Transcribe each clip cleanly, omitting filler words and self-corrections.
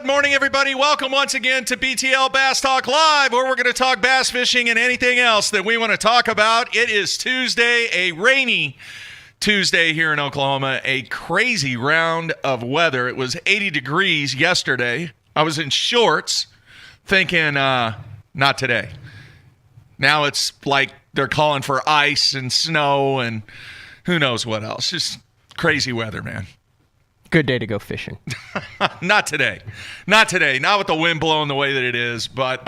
Good morning, everybody. Welcome once again to BTL Bass Talk Live, where we're going to talk bass fishing and anything else that we want to talk about. It is Tuesday, a rainy Tuesday here in Oklahoma, a crazy round of weather. It was 80 degrees yesterday. I was in shorts thinking, not today. Now it's like they're calling for ice and snow and who knows what else. Just crazy weather, man. Good day to go fishing. Not today. Not today. Not with the wind blowing the way that it is. But,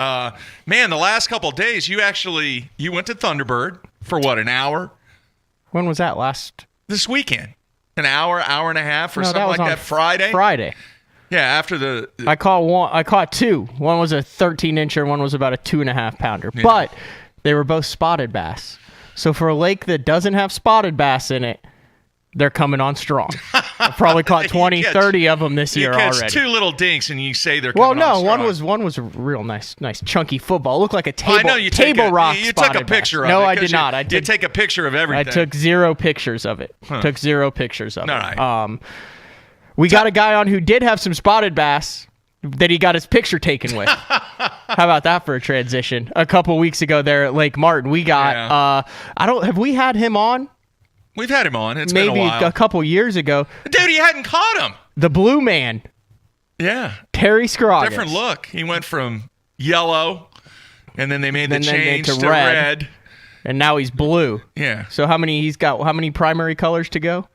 man, the last couple of days, you went to Thunderbird for what, an hour? When was that This weekend. An hour, hour and a half, or No, something that was like on that. Friday? Friday. Yeah, after the I caught two. One was a 13-incher, one was about a 2.5-pounder. Yeah. But they were both spotted bass. So for a lake that doesn't have spotted bass in it, they're coming on strong. I've probably caught 20, 30 of them this year already. You catch two little dinks and you say they're coming on strong. Well, no, one was a real nice chunky football. It looked like a table, I know you table rock You took a picture bass. of it. No, I did not. You take a picture of everything. I took zero pictures of it. Huh. Took zero pictures of All it. right. We got a guy on who did have some spotted bass that he got his picture taken with. How about that for a transition? A couple weeks ago there at Lake Martin, we got have we had him on? We've had him on. It's Maybe been a while. a couple years ago. Dude, he hadn't caught him. The Blue Man, Yeah. Terry Scroggins. Different look. He went from yellow, and then they made the And then change to to red. red. And now he's blue. Yeah. So how many primary colors to go?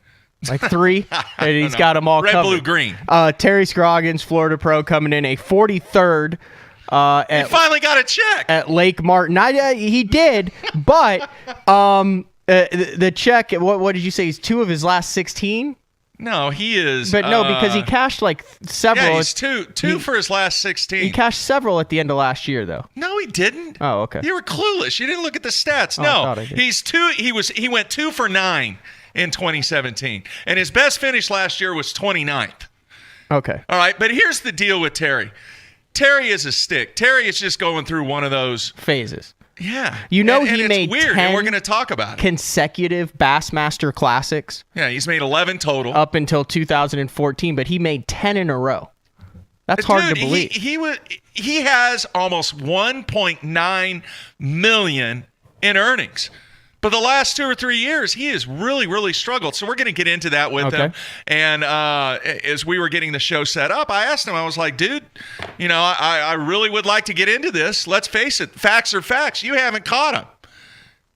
Like 3? And he's know. got them all Red, covered. blue, green. Terry Scroggins, Florida pro, coming in a 43rd He finally got a check. at Lake Martin. He did, but the check, what did you say? He's 2 of his last 16? No, he is. But no, because he cashed like several. Yeah, he's two for his last 16. He cashed several at the end of last year, though. No, he didn't. Oh, okay. You were clueless. You didn't look at the stats. I No, thought I did. he's 2. He went 2 for 9 in 2017, and his best finish last year was 29th. Okay. All right, but here's the deal with Terry. Terry is a stick. Terry is just going through one of those. Phases. Yeah. You know, and he it's made weird, 10 and we're going to talk about it. consecutive Bassmaster Classics Yeah, he's made 11 total. up until 2014, but he made 10 in a row. That's hard Dude, to believe. He has almost 1.9 million in earnings. But the last 2 or 3 years, he has really, really struggled. So we're going to get into that with him. And as we were getting the show set up, I asked him, I was like, dude, I really would like to get into this. Let's face it. Facts are facts. You haven't caught him.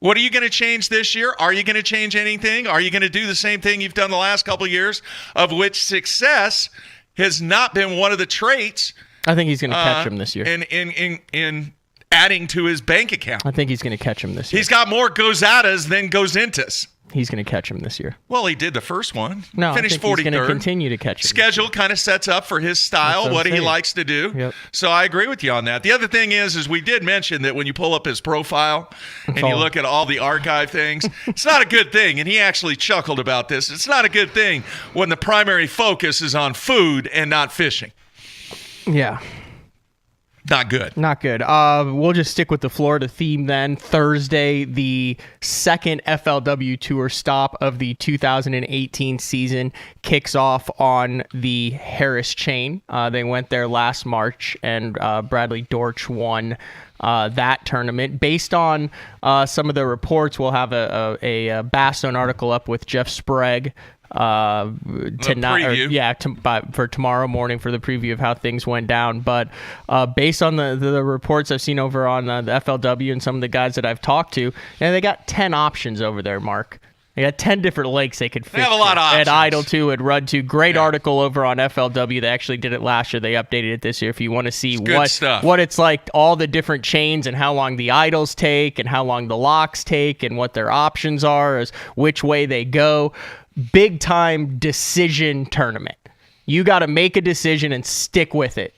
What are you going to change this year? Are you going to change anything? Are you going to do the same thing you've done the last couple of years, of which success has not been one of the traits? I think he's going to catch him this year. In adding to his bank account. I think he's going to catch him this year. He's got more gozadas than gozintas. He's going to catch him this year. Well, he did the first one. No, Finished I think 43rd. he's going to continue to catch him. Schedule kind of sets up for his style, That's what he saying. likes to do. Yep. So I agree with you on that. The other thing is we did mention that when you pull up his profile and you look at all the archive things, it's not a good thing. And he actually chuckled about this. It's not a good thing when the primary focus is on food and not fishing. Yeah. Not good. Not good. We'll just stick with the Florida theme then. Thursday, the second FLW Tour stop of the 2018 season kicks off on the Harris Chain. They went there last March, and Bradley Dortch won that tournament. Based on some of the reports, we'll have a Bass Zone article up with Jeff Sprague tonight, for tomorrow morning for the preview of how things went down. But based on the reports I've seen over on the FLW and some of the guys that I've talked to, and they got 10 options over there, Mark. They got 10 different lakes they could fish. They have a lot of options. At Idle 2, at Rud 2. Great article over on FLW. They actually did it last year. They updated it this year. If you want to see what it's like, all the different chains and how long the idles take and how long the locks take and what their options are, as which way they go. Big time decision tournament. You got to make a decision and stick with it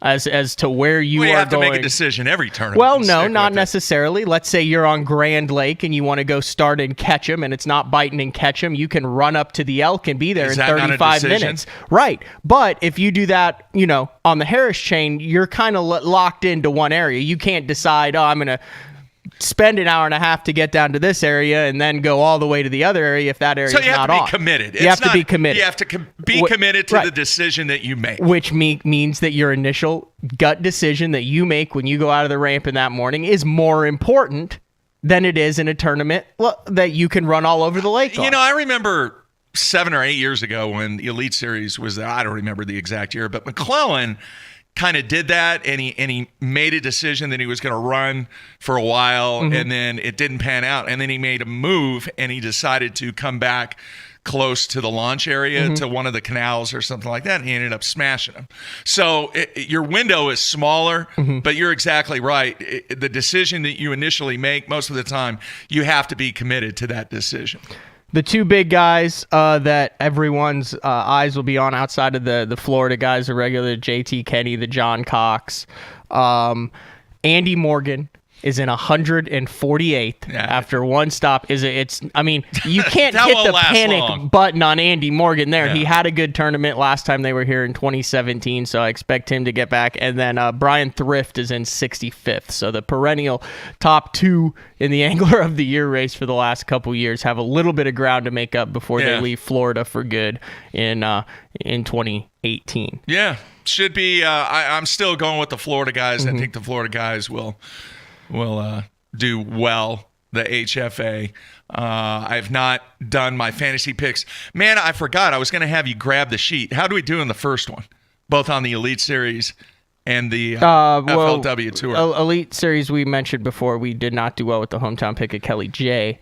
as to where you are have going. to make a decision every tournament. Well, no, not necessarily. Let's say you're on Grand Lake and you want to go start and catch them, and it's not biting and catch them. You can run up to the elk and be there in 35 minutes. Right. But if you do that, on the Harris Chain, you're kind of locked into one area. You can't decide, I'm going to spend an hour and a half to get down to this area and then go all the way to the other area if that area is not on. So you have to be committed. You have to be committed. You have to be committed to the decision that you make. Which means that your initial gut decision that you make when you go out of the ramp in that morning is more important than it is in a tournament that you can run all over the lake on. I remember 7 or 8 years ago when the Elite Series was there. I don't remember the exact year, but McClellan kind of did that, and he made a decision that he was going to run for a while, and then it didn't pan out, and then he made a move, and he decided to come back close to the launch area to one of the canals or something like that, and he ended up smashing them. So your window is smaller, but you're exactly right. The decision that you initially make, most of the time, you have to be committed to that decision. The two big guys that everyone's eyes will be on outside of the Florida guys, the regular JT Kenny, the John Cox. Andy Morgan is in 148th after one stop. You can't hit the panic button on Andy Morgan there. Yeah. He had a good tournament last time they were here in 2017, so I expect him to get back. And then Brian Thrift is in 65th. So the perennial top two in the Angler of the Year race for the last couple years have a little bit of ground to make up before they leave Florida for good in 2018. Yeah, should be. I'm still going with the Florida guys. I think the Florida guys will do well, the HFA. I've not done my fantasy picks. Man, I forgot. I was going to have you grab the sheet. How do we do in the first one? Both on the Elite Series and the FLW Tour. Elite Series we mentioned before. We did not do well with the hometown pick of Kelly J,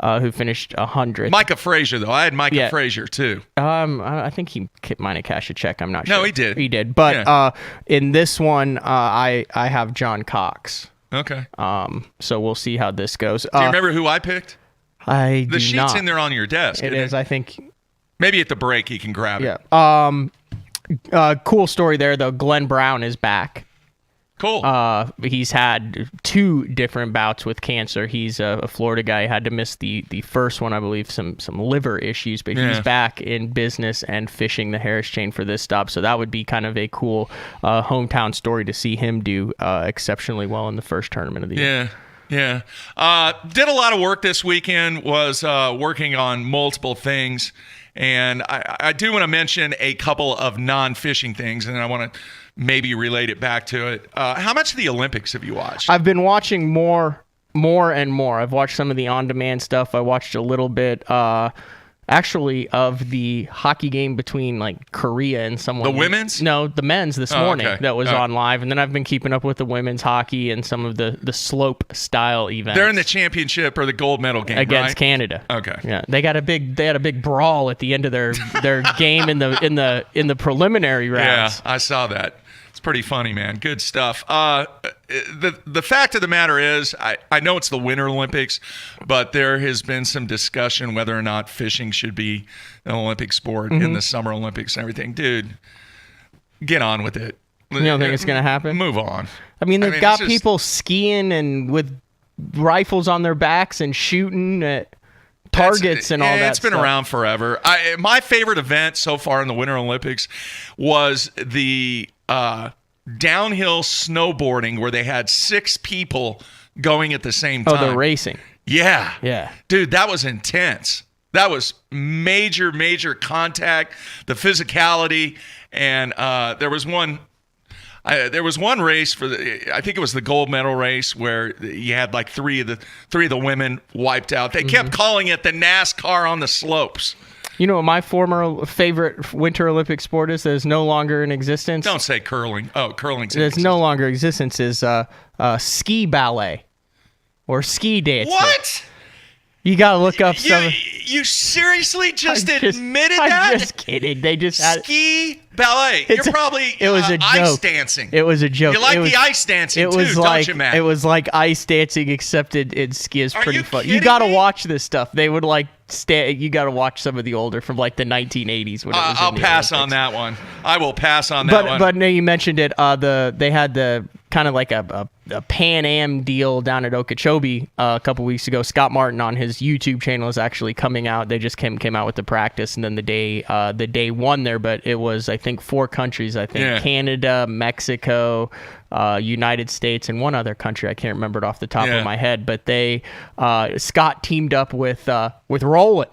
who finished 100th. Micah Frazier, though. I had Micah Frazier, too. I think he might have cashed a check. I'm not sure. No, he did. He did. But in this one, I have John Cox. Okay. So we'll see how this goes. Do you remember who I picked? The sheet's in there on your desk. It is, I think. Maybe at the break you can grab it. Yeah. Cool story there, though. Glenn Brown is back. Cool. He's had 2 different bouts with cancer. He's a Florida guy. He had to miss the first one, I believe, some liver issues, but he's back in business and fishing the Harris Chain for this stop. So that would be kind of a cool hometown story to see him do exceptionally well in the first tournament of the year. Yeah. Did a lot of work this weekend, was working on multiple things. And I do want to mention a couple of non-fishing things, and I want to maybe relate it back to it. How much of the Olympics have you watched? I've been watching more and more. I've watched some of the on-demand stuff. I watched a little bit, actually, of the hockey game between Korea and someone. The women's? No, the men's this morning that was on live. And then I've been keeping up with the women's hockey and some of the slope style events. They're in the championship or the gold medal game against Canada. Okay. Yeah, they had a big brawl at the end of their game in the preliminary rounds. Yeah, I saw that. It's pretty funny, man. Good stuff. The fact of the matter is, I know it's the Winter Olympics, but there has been some discussion whether or not fishing should be an Olympic sport in the Summer Olympics and everything. Dude, get on with it. You don't think it's going to happen? Move on. I mean, they've got people skiing and with rifles on their backs and shooting at targets and all that. It's been around forever. My favorite event so far in the Winter Olympics was the downhill snowboarding where they had 6 people going at the same time. Oh, the racing. Yeah. Dude, that was intense. That was major contact, the physicality, and there was one race for I think it was the gold medal race where you had 3 of the women wiped out. They kept calling it the NASCAR on the slopes. You know what my former favorite Winter Olympic sport is that is no longer in existence? Don't say curling. Oh, curling's in existence. No longer in existence is ski ballet or ski dancing. What? You got to look up some. You seriously admitted that? I'm just kidding. They just had ski ballet. You're probably it was a ice joke. Dancing. It was a joke. You like the ice dancing too, don't you, Matt? It was like ice dancing, except in ski is pretty fun. You got to watch this stuff. They would you got to watch some of the older from the 1980s. When I'll pass on that one. I will pass on that one. But no, you mentioned it. They had the kind of like a Pan Am deal down at Okeechobee a couple weeks ago. Scott Martin on his YouTube channel is actually coming out. They just came out with the practice, and then the day one there. But it was, I think, 4 countries. I think Canada, Mexico, United States and one other country. I can't remember it off the top of my head, but Scott teamed up with Roland.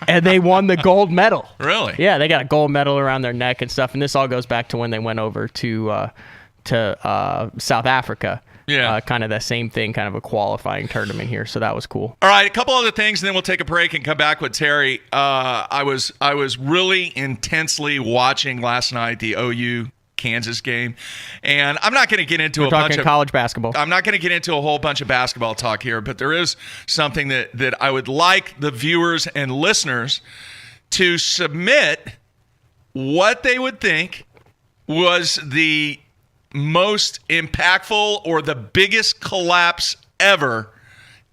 And they won the gold medal. Really? Yeah, they got a gold medal around their neck and stuff. And this all goes back to when they went over to South Africa. Yeah. Kind of the same thing, kind of a qualifying tournament here. So that was cool. All right, a couple other things, and then we'll take a break and come back with Terry. I was really intensely watching last night the OU Kansas game, and I'm not going to get into We're talking college basketball. I'm not going to get into a whole bunch of basketball talk here, but there is something that I would like the viewers and listeners to submit what they would think was the most impactful or the biggest collapse ever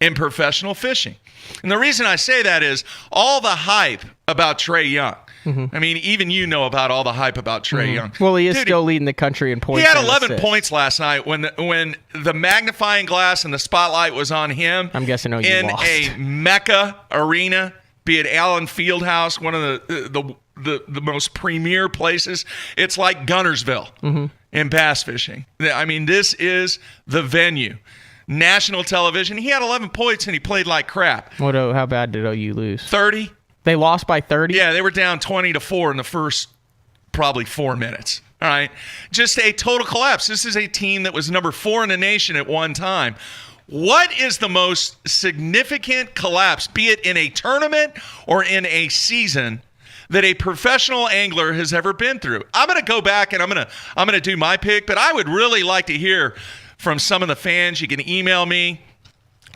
in professional fishing. And the reason I say that is all the hype about Trae Young. I mean, even you know about all the hype about Trae Young. Well, he is still leading the country in points. He had 11 points last night when the magnifying glass and the spotlight was on him. I'm guessing in lost. A Mecca arena, be it Allen Fieldhouse, one of the most premier places. It's like Gunnersville in bass fishing. I mean, this is the venue. National television. He had 11 points and he played like crap. How bad did OU lose? 30. They lost by 30? Yeah, they were down 20-4 in the first probably 4 minutes. All right. Just a total collapse. This is a team that was number 4 in the nation at one time. What is the most significant collapse, be it in a tournament or in a season, that a professional angler has ever been through? I'm going to go back and I'm going to do my pick, but I would really like to hear from some of the fans. You can email me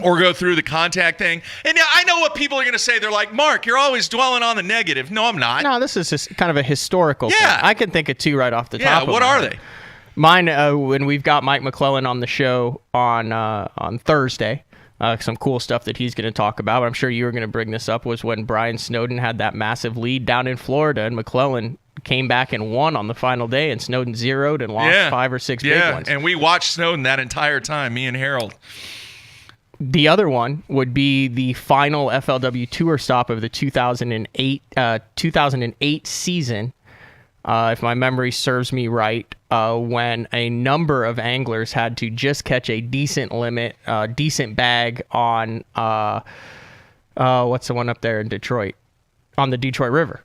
or go through the contact thing. And I know what people are going to say. They're like, Mark, you're always dwelling on the negative. No, I'm not. No, this is just kind of a historical thing. I can think of two right off the top of what are they? Mine, when we've got Mike McClellan on the show on Thursday, some cool stuff that he's going to talk about. But I'm sure you were going to bring this up, was when Brian Snowden had that massive lead down in Florida, and McClellan came back and won on the final day, and Snowden zeroed and lost 5 or 6 big ones. And we watched Snowden that entire time, me and Harold. The other one would be the final FLW Tour stop of the 2008 season, if my memory serves me right, when a number of anglers had to just catch a decent limit, decent bag on, what's the one up there in Detroit? On the Detroit River.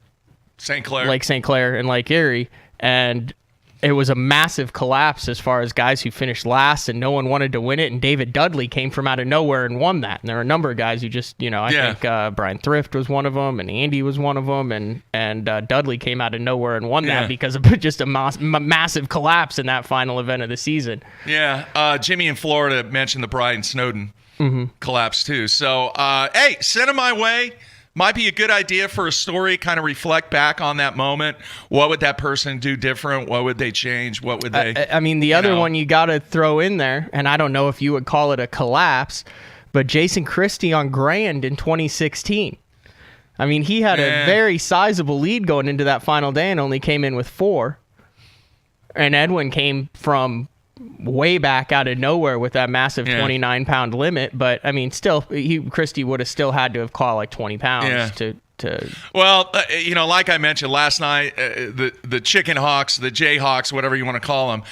St. Clair. Lake St. Clair and Lake Erie. And it was a massive collapse as far as guys who finished last, and no one wanted to win it. And David Dudley came from out of nowhere and won that. And there are a number of guys who just, I think Brian Thrift was one of them, and Andy was one of them, and Dudley came out of nowhere and won that because of just a massive collapse in that final event of the season. Yeah, Jimmy in Florida mentioned the Brian Snowden collapse too. So, hey, send them my way. Might be a good idea for a story, kind of reflect back on that moment. What would that person do different? What would they change? What would they... I mean, the other one you got to throw in there, and I don't know if you would call it a collapse, but Jason Christie on Grand in 2016. I mean, he had a very sizable lead going into that final day and only came in with 4. And Edwin came from way back out of nowhere with that massive 29-pound limit, but I mean, still, Christie would have still had to have caught like 20 pounds to. Well, like I mentioned last night, the Chicken Hawks, the Jayhawks, whatever you want to call them,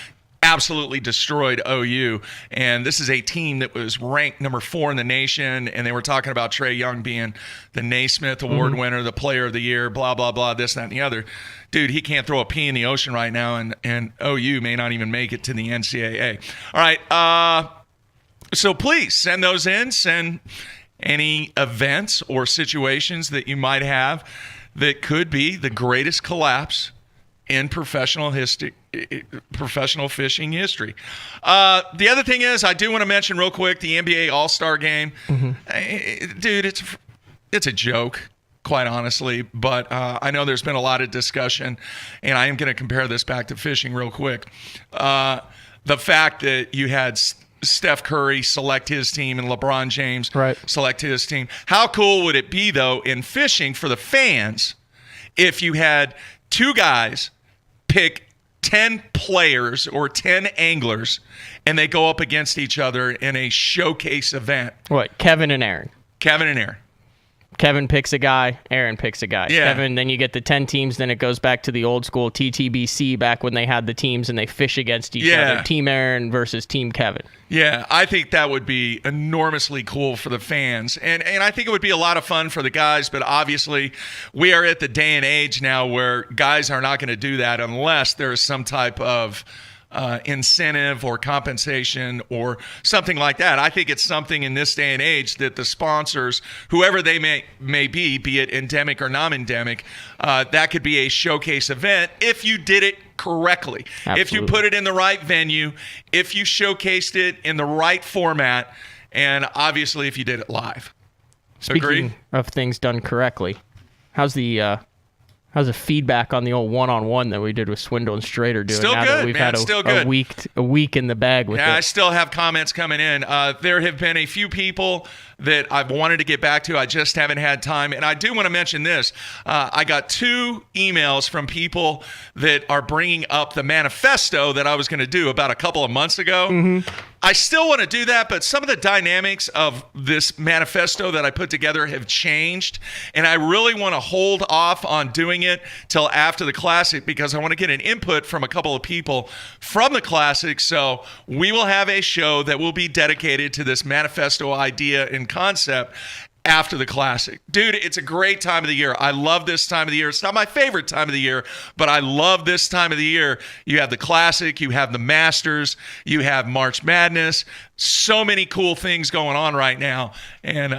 absolutely destroyed OU. And this is a team that was ranked number 4 in the nation, and they were talking about Trae Young being the Naismith Award winner, the Player of the Year, blah blah blah, this, that, and the other. Dude, he can't throw a pea in the ocean right now, and OU may not even make it to the NCAA. All right, so please send those in. Send any events or situations that you might have that could be the greatest collapse in professional fishing history. The other thing is, I do want to mention real quick the NBA All-Star Game. Dude, it's a joke, quite honestly, but I know there's been a lot of discussion, and I am going to compare this back to fishing real quick. The fact that you had Steph Curry select his team and LeBron James select his team. How cool would it be, though, in fishing for the fans if you had 2 guys pick 10 players or 10 anglers and they go up against each other in a showcase event? What, Kevin and Aaron? Kevin and Aaron. Kevin picks a guy, Aaron picks a guy. Yeah. Kevin, then you get the 10 teams, then it goes back to the old school TTBC back when they had the teams and they fish against each other. Team Aaron versus Team Kevin. Yeah, I think that would be enormously cool for the fans. And I think it would be a lot of fun for the guys, but obviously we are at the day and age now where guys are not going to do that unless there is some type of incentive or compensation or something like that. I think it's something in this day and age that the sponsors, whoever they may be it endemic or non-endemic, that could be a showcase event if you did it correctly. Absolutely. If you put it in the right venue, if you showcased it in the right format, and obviously if you did it live. Speaking Agreed? of things done correctly, how's the feedback on the old one-on-one that we did with Swindle and Strader doing? Still now good, that we've man. had Still good. a week in the bag with Yeah, I it. still have comments coming in. There have been a few people that I've wanted to get back to. I just haven't had time. And I do want to mention this. I got 2 emails from people that are bringing up the manifesto that I was going to do about a couple of months ago. Mm-hmm. I still want to do that, but some of the dynamics of this manifesto that I put together have changed, and I really want to hold off on doing it till after the Classic because I want to get an input from a couple of people from the Classic. So we will have a show that will be dedicated to this manifesto idea and concept after the Classic. Dude, it's a great time of the year. I love this time of the year. It's not my favorite time of the year, but I love this time of the year. You have the Classic, you have the Masters, you have March Madness. So many cool things going on right now. And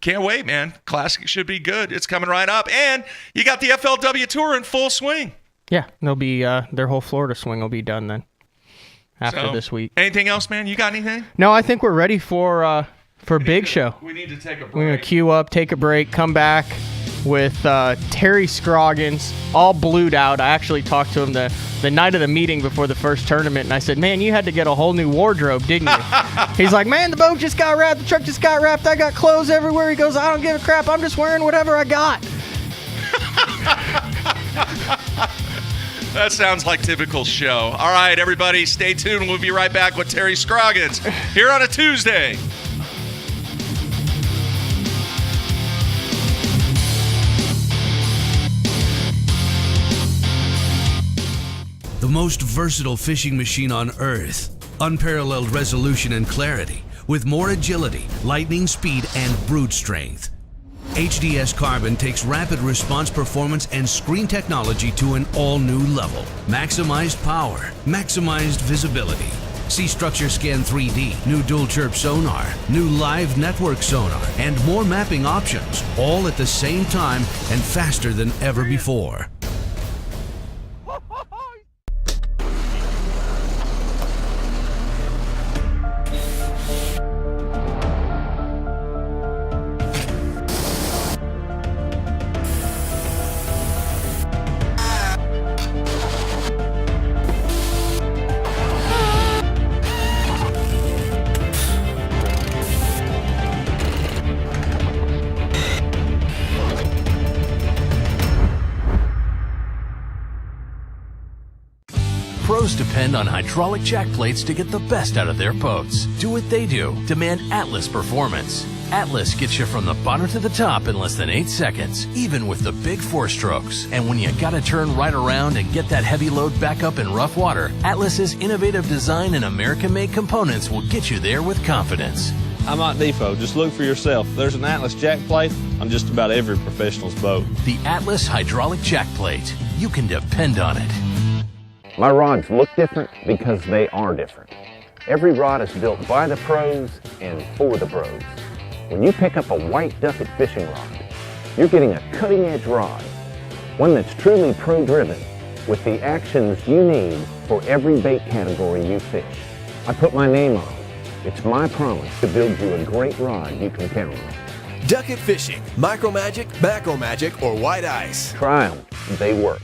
can't wait, man. Classic should be good. It's coming right up. And you got the FLW Tour in full swing. Yeah, they'll be their whole Florida swing will be done then after this week. Anything else, man? You got anything? No, I think we're ready for Big Show. We need to take a break. We're going to queue up, take a break, come back with Terry Scroggins, all blued out. I actually talked to him the night of the meeting before the first tournament, and I said, man, you had to get a whole new wardrobe, didn't you? He's like, man, the boat just got wrapped, the truck just got wrapped, I got clothes everywhere. He goes, I don't give a crap, I'm just wearing whatever I got. That sounds like typical show. All right, everybody, stay tuned. We'll be right back with Terry Scroggins here on a Tuesday. The most versatile fishing machine on Earth. Unparalleled resolution and clarity, with more agility, lightning speed, and brute strength. HDS Carbon takes rapid response performance and screen technology to an all-new level. Maximized power, maximized visibility. See Structure Scan 3D, new dual chirp sonar, new live network sonar, and more mapping options, all at the same time and faster than ever before. Pros depend on hydraulic jack plates to get the best out of their boats. Do what they do. Demand Atlas performance. Atlas gets you from the bottom to the top in less than 8 seconds, even with the big 4 strokes. And when you gotta turn right around and get that heavy load back up in rough water, Atlas's innovative design and American-made components will get you there with confidence. I'm at Depot. Just look for yourself. There's an Atlas jack plate on just about every professional's boat. The Atlas hydraulic jack plate. You can depend on it. My rods look different because they are different. Every rod is built by the pros and for the pros. When you pick up a white Duckett fishing rod, you're getting a cutting-edge rod, one that's truly pro-driven with the actions you need for every bait category you fish. I put my name on it. It's my promise to build you a great rod you can count on. Duckett Fishing, Micro Magic, Macro Magic, or White Ice. Try them. They work.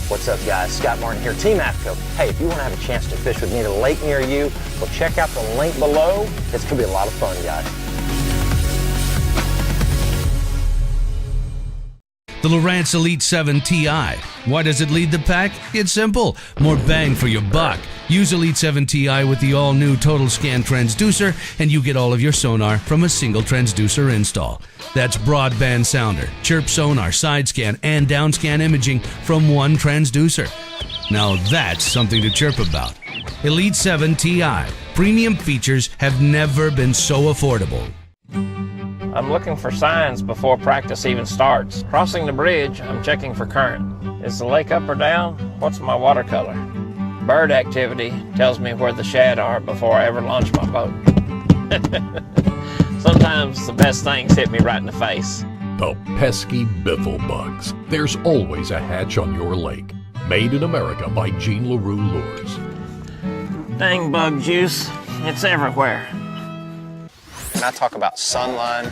What's up, guys, Scott Martin here, Team AFCO. Hey, if you want to have a chance to fish with me at a lake near you, well, check out the link below. It's going to be a lot of fun, guys. The Lowrance Elite 7 TI. Why does it lead the pack? It's simple. More bang for your buck. Use Elite 7 TI with the all-new Total Scan transducer, and you get all of your sonar from a single transducer install. That's broadband sounder, chirp sonar, side scan, and down scan imaging from one transducer. Now that's something to chirp about. Elite 7 TI. Premium features have never been so affordable. I'm looking for signs before practice even starts. Crossing the bridge, I'm checking for current. Is the lake up or down? What's my watercolor? Bird activity tells me where the shad are before I ever launch my boat. Sometimes the best things hit me right in the face. The pesky biffle bugs. There's always a hatch on your lake. Made in America by Jean LaRue Lures. Dang bug juice, it's everywhere. When I talk about Sunline,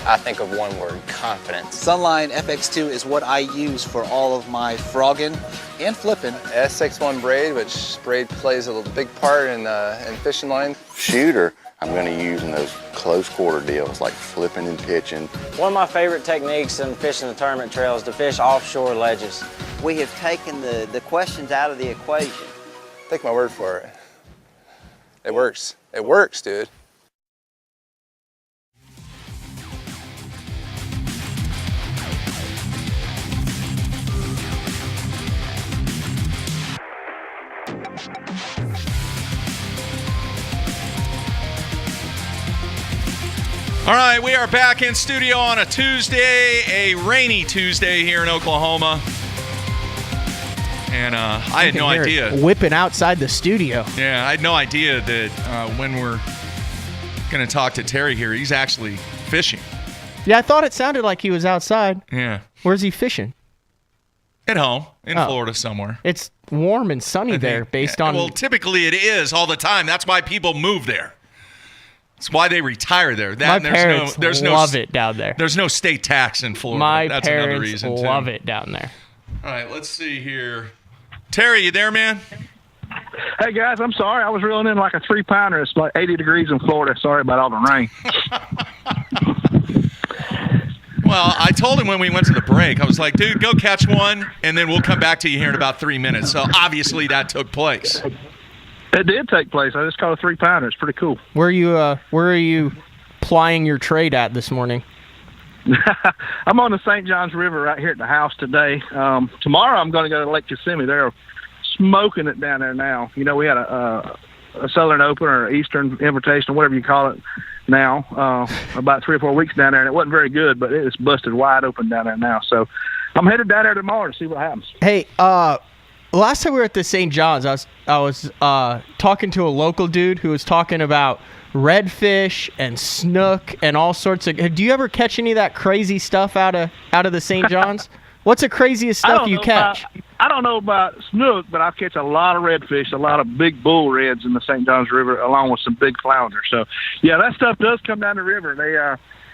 I think of one word: confidence. Sunline FX2 is what I use for all of my frogging and flipping. SX1 braid, which braid plays a big part in fishing line. Shooter, I'm going to use in those close quarter deals like flipping and pitching. One of my favorite techniques in fishing the tournament trail is to fish offshore ledges. We have taken the questions out of the equation. Take my word for it. It works. It works, dude. All right, we are back in studio on a Tuesday, a rainy Tuesday here in Oklahoma. And I had no idea. Whipping outside the studio. Yeah, I had no idea that when we're going to talk to Terry here, he's actually fishing. Yeah, I thought it sounded like he was outside. Yeah. Where's he fishing? At home, in Florida somewhere. It's warm and sunny there based on... Well, typically it is all the time. That's why people move there. It's why they retire there. My parents love it down there. There's no state tax in Florida. That's another reason, too. Love it down there. All right, let's see here. Terry, you there, man? Hey, guys, I'm sorry. I was reeling in like a 3-pounder. It's like 80 degrees in Florida. Sorry about all the rain. Well, I told him when we went to the break, I was like, dude, go catch one, and then we'll come back to you here in about 3 minutes. So obviously that took place. It did take place. I just caught a 3-pounder. It's pretty cool. Where are you plying your trade at this morning? I'm on the St. Johns River right here at the house today. Tomorrow I'm going to go to Lake Kissimmee. They're smoking it down there now. You know, we had a Southern Open or Eastern Invitation, whatever you call it now, about 3 or 4 weeks down there, and it wasn't very good, but it's busted wide open down there now. So I'm headed down there tomorrow to see what happens. Hey, last time we were at the St. John's, I was talking to a local dude who was talking about redfish and snook and all sorts of. Do you ever catch any of that crazy stuff out of the St. John's? What's the craziest stuff you catch? I don't know about snook, but I catch a lot of redfish, a lot of big bull reds in the St. Johns River, along with some big flounder. So, yeah, that stuff does come down the river.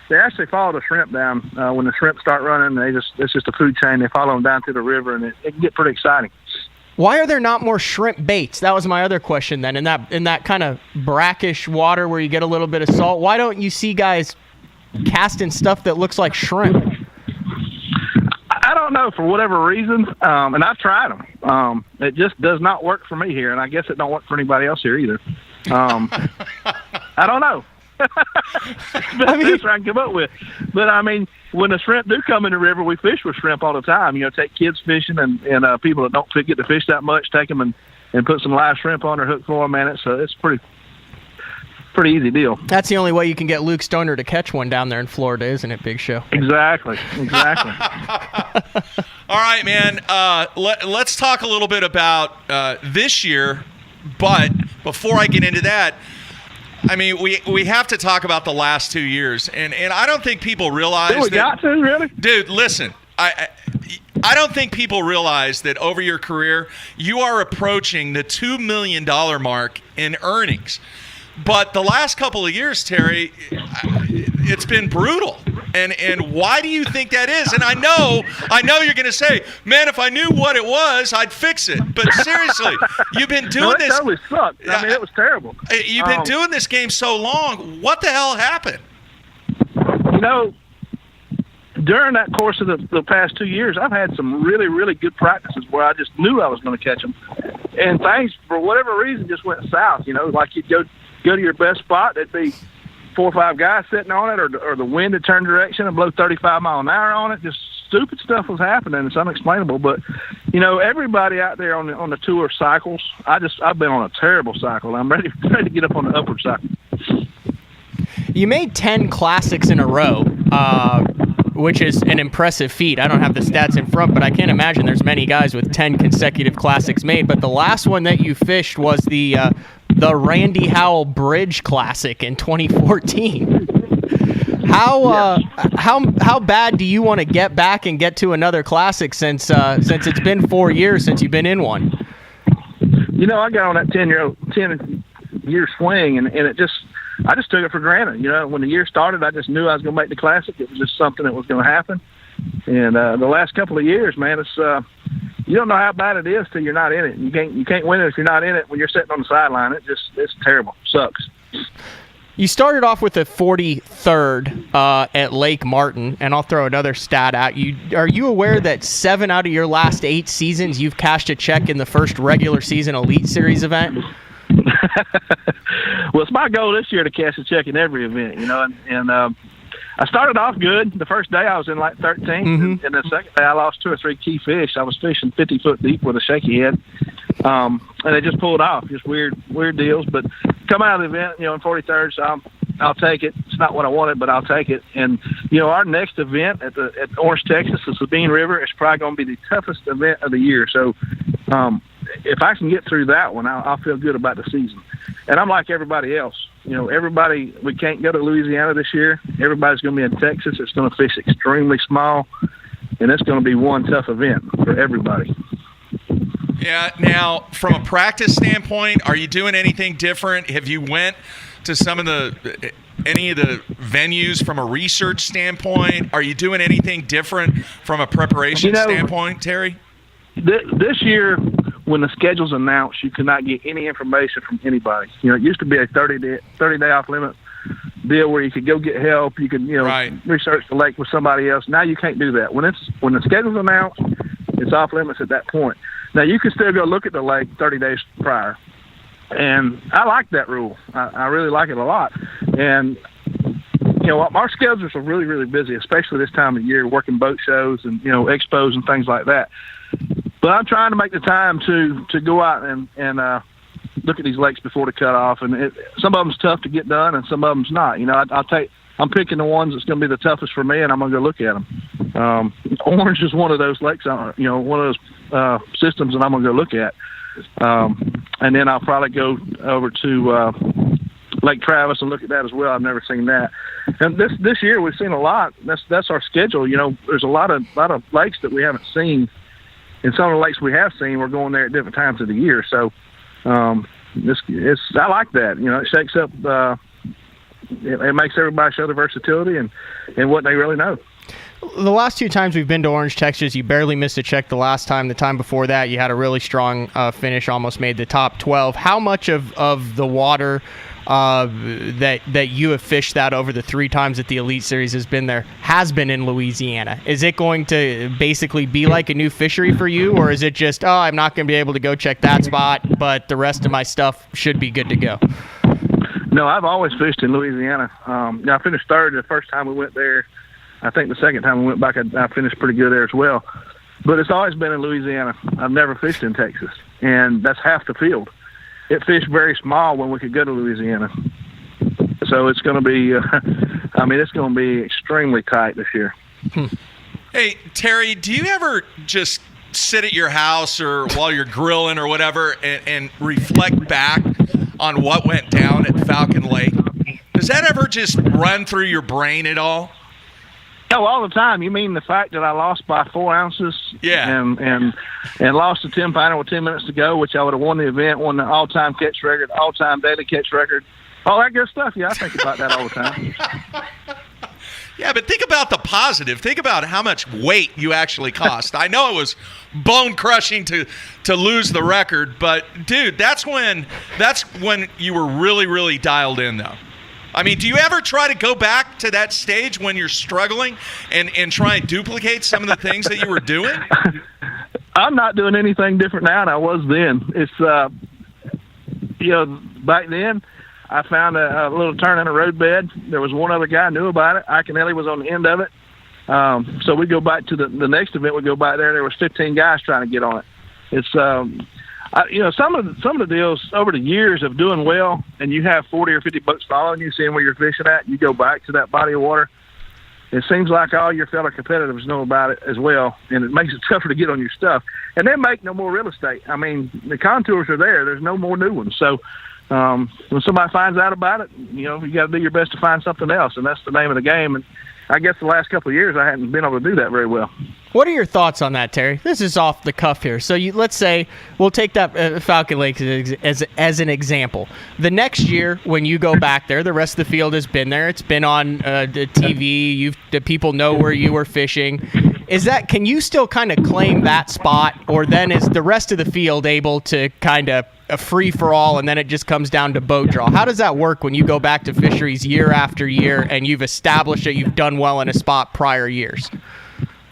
They actually follow the shrimp down when the shrimp start running. It's just a food chain. They follow them down to the river, and it can get pretty exciting. Why are there not more shrimp baits? That was my other question then. In that kind of brackish water where you get a little bit of salt, why don't you see guys casting stuff that looks like shrimp? I don't know, for whatever reason, and I've tried them. It just does not work for me here, and I guess it don't work for anybody else here either. I don't know. That's what I can come up with. But, I mean, when the shrimp do come in the river, we fish with shrimp all the time. You know, take kids fishing and people that don't get to fish that much, take them and put some live shrimp on their hook for them, man. It's pretty easy deal. That's the only way you can get Luke Stoner to catch one down there in Florida, isn't it, Big Show? Exactly. All right, man. Let's talk a little bit about this year. But before I get into that, I mean, we have to talk about the last 2 years, and I don't think people realize. We got to, really? Dude, listen, I don't think people realize that over your career you are approaching the $2 million mark in earnings. But the last couple of years, Terry, it's been brutal. And why do you think that is? And I know you're going to say, man, if I knew what it was, I'd fix it. But seriously, you've been doing this. It totally sucked. I mean, it was terrible. You've been doing this game so long. What the hell happened? You know, during that course of the past 2 years, I've had some really, really good practices where I just knew I was going to catch them. And things, for whatever reason, just went south. You know, like you'd go to your best spot, there'd be 4 or 5 guys sitting on it, or the wind had turned direction and blow 35 mile an hour on it. Just stupid stuff was happening. It's unexplainable. But, you know, everybody out there on the tour cycles, I've been on a terrible cycle. I'm ready to get up on the upward cycle. You made 10 classics in a row, which is an impressive feat. I don't have the stats in front, but I can't imagine there's many guys with 10 consecutive classics made. But the last one that you fished was the Randy Howell Bridge Classic in 2014. How bad do you want to get back and get to another classic since it's been 4 years since you've been in one? You know, I got on that 10-year swing, and I just took it for granted. You know, when the year started, I just knew I was going to make the classic. It was just something that was going to happen. And the last couple of years, man, it's you don't know how bad it is till you're not in it. You can't win it if you're not in it. When you're sitting on the sideline, it's terrible. Sucks. You started off with a 43rd at Lake Martin, and I'll throw another stat at you. Are you aware that 7 out of your last 8 seasons you've cashed a check in the first regular season Elite Series event? Well, it's my goal this year to cash a check in every event, you know, and I started off good. The first day I was in like 13th, and the second day I lost 2 or 3 key fish. I was fishing 50 foot deep with a shaky head, and they just pulled off. Just weird deals. But come out of the event, you know, in 43rd, so I'll take it. It's not what I wanted, but I'll take it. And you know, our next event at Orange, Texas, the Sabine River, is probably going to be the toughest event of the year. So if I can get through that one, I'll feel good about the season. And I'm like everybody else. You know, we can't go to Louisiana this year. Everybody's going to be in Texas. It's going to fish extremely small, and it's going to be one tough event for everybody. Yeah. Now, from a practice standpoint, are you doing anything different? Have you went to any of the venues from a research standpoint? Are you doing anything different from a preparation standpoint, Terry? This year, when the schedule's announced, you cannot get any information from anybody. You know, it used to be a 30-day off limit deal where you could go get help. You could, research the lake with somebody else. Now you can't do that. When the schedule's announced, it's off limits at that point. Now you can still go look at the lake 30 days prior, and I like that rule. I really like it a lot. And you know, our schedules are really, really busy, especially this time of year, working boat shows and expos and things like that. But I'm trying to make the time to go out and look at these lakes before the cutoff. And some of them's tough to get done, and some of them's not. You know, I'm picking the ones that's going to be the toughest for me, and I'm going to go look at them. Orange is one of those lakes, one of those systems that I'm going to go look at. And then I'll probably go over to Lake Travis and look at that as well. I've never seen that. And this year we've seen a lot. That's our schedule. You know, there's a lot of lakes that we haven't seen. And some of the lakes we have seen, we're going there at different times of the year. So I like that. You know, it shakes up. It makes everybody show their versatility and what they really know. The last 2 times we've been to Orange, Texas, you barely missed a check the last time. The time before that, you had a really strong finish, almost made the top 12. How much of the water that you have fished that over the 3 times that the Elite Series has been in Louisiana? Is it going to basically be like a new fishery for you, or is it just, I'm not going to be able to go check that spot, but the rest of my stuff should be good to go? No, I've always fished in Louisiana. I finished 3rd the first time we went there. I think the second time we went back, I finished pretty good there as well. But it's always been in Louisiana. I've never fished in Texas, and that's half the field. It fished very small when we could go to Louisiana. So it's going to be, it's going to be extremely tight this year. Hey, Terry, do you ever just sit at your house or while you're grilling or whatever and reflect back on what went down at Falcon Lake? Does that ever just run through your brain at all? Oh, all the time. You mean the fact that I lost by 4 ounces? Yeah. And lost a 10-pounder with 10 minutes to go, which I would have won the event, won the all-time catch record, all-time daily catch record, all that good stuff. Yeah, I think about that all the time. Yeah, but think about the positive. Think about how much weight you actually cost. I know it was bone crushing to lose the record, but dude, that's when you were really, really dialed in, though. I mean, do you ever try to go back to that stage when you're struggling and try and duplicate some of the things that you were doing? I'm not doing anything different now than I was then. It's back then, I found a little turn in a roadbed. There was one other guy knew about it. Ike and Ellie was on the end of it. So we go back to the next event. We go back there. There was 15 guys trying to get on it. It's some of the deals over the years of doing well, and you have 40 or 50 boats following you, seeing where you're fishing at. You go back to that body of water. It seems like all your fellow competitors know about it as well, and it makes it tougher to get on your stuff. And they make no more real estate. I mean, the contours are there. There's no more new ones. So when somebody finds out about it, you got to do your best to find something else, and that's the name of the game. And I guess the last couple of years I hadn't been able to do that very well. What are your thoughts on that, Terry? This is off the cuff here. So let's say we'll take that Falcon Lake as an example. The next year when you go back there, the rest of the field has been there. It's been on the TV. The people know where you were fishing. Can you still kind of claim that spot, or then is the rest of the field able to kind of a free-for-all, and then it just comes down to boat draw? How does that work when you go back to fisheries year after year and you've established that you've done well in a spot prior years?